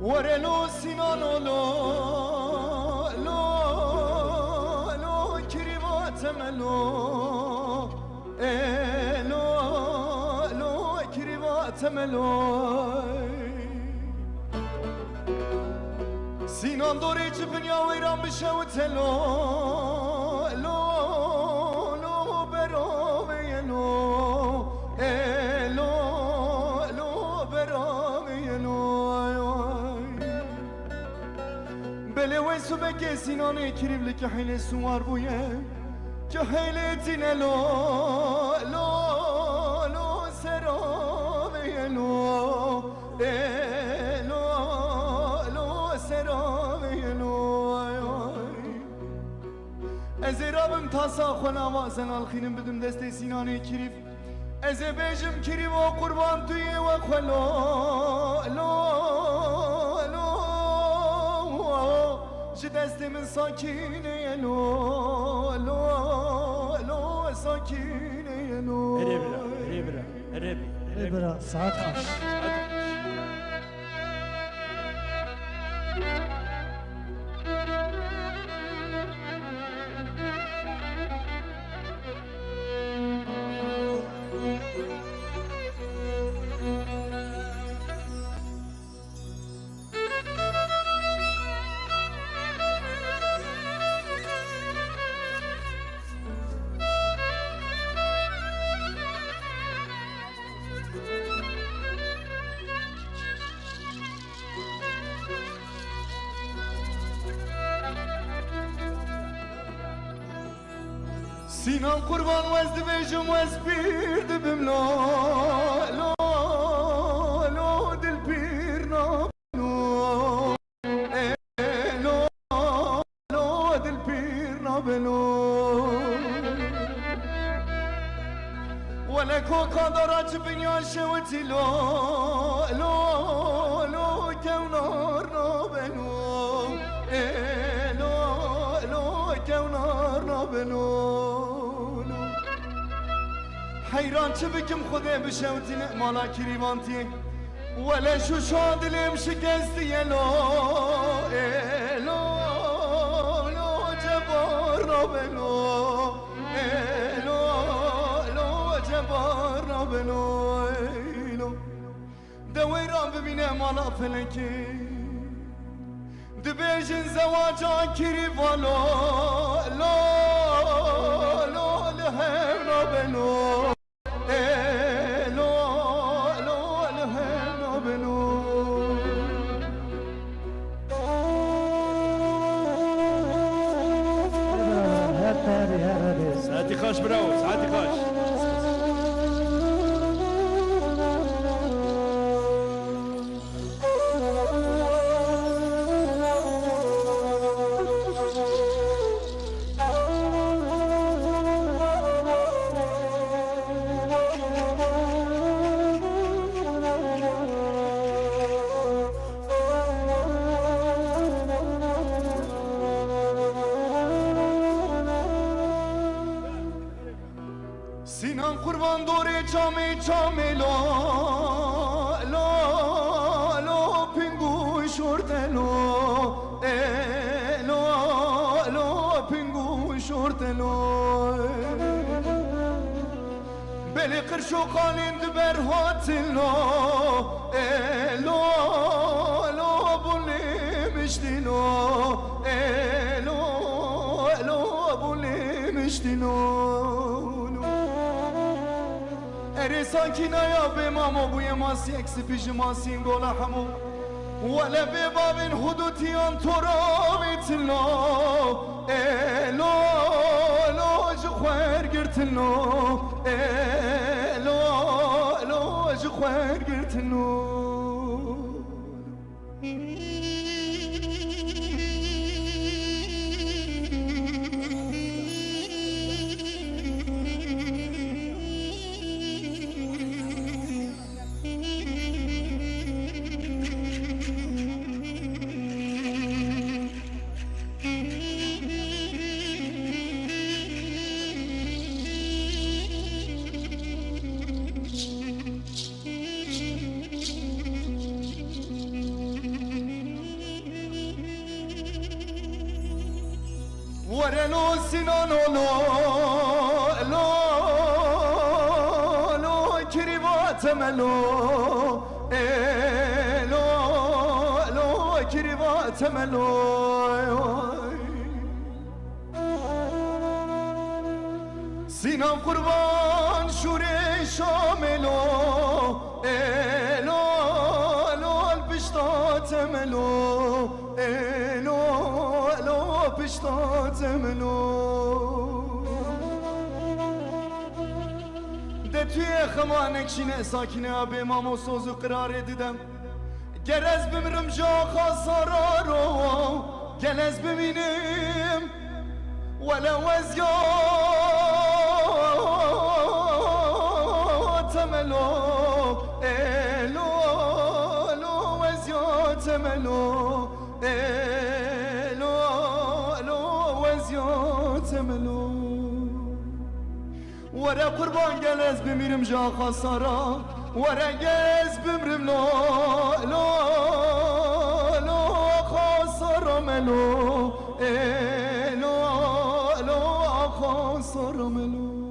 ورلو سینانو لو لو لو کریوات ملو لو لو کریوات ملو سینان دوری چپنیا ویران بشه و تلو لو لو براوی لو لو لو براوی لو بله ویسو بگه سینانه کریبلی که حیله سوار بویه که حیله تینه لو لو لو سرامه لو لو لو سرامه لو از رابم تاسا خونه واسن الخینم بدم دسته سینانه کریب از بیجم کریب و قربان توی و خلو لو دست من ساکینه لو لو لو ساکینه لو برا ساعت خوش سینان قربان وز دبیجم وز پیر دبم لو لو لو دل پیر نابلو لو لو دل پیر نابلو ولکو کادارا چپنیا شوتی لو لو لو کونار نابلو لو لو کونار نابلو حیران چه بکم خوده بشوتی مالا کریوانتی ولی شو شادلیم شکستی لو لو لو جبار نابلو لو لو جبار نابلو لو دویران ببینه مالا فلکی دبیجن زواجا کریوانو لو لو لهم نابلو ساعتي خاش براو ساعتي خاش سینان قربان دوره چامه چامه لو لو لو پینگوی شورته لو لو لو پینگوی شورته لو بلی قرشو قالین دبر هاتل لو لو لو بولی مشتی لو لو لو بولی مشتی لو اری ساکینا یا به مامو بوی ماسی اکسی پیش ماسین گولا همو ولا به بابین حدودیان تو را بیتلو الو الو جو خویر گرتلو الو الو جو خویر گرتلو ورنو سنانو لو لو لو كريبات ملو لو لو كريبات ملو سینم قربان شوری شاملو لو لو البشتات ملو لو لو بشتات ملو ده توی خمانک شینه ساکنه آبی مامو سوزو قرار دیدم گرز بمیرم جا خسارا رو گلز ببینم ولا وزيات ملو لو لو وزيات ملو لو لو وزيات ملو ورا قربان جلز بمیرم جا خسارا ورا جلز بمیرم لو لو لو خسارا ملو لو لو خسارا ملو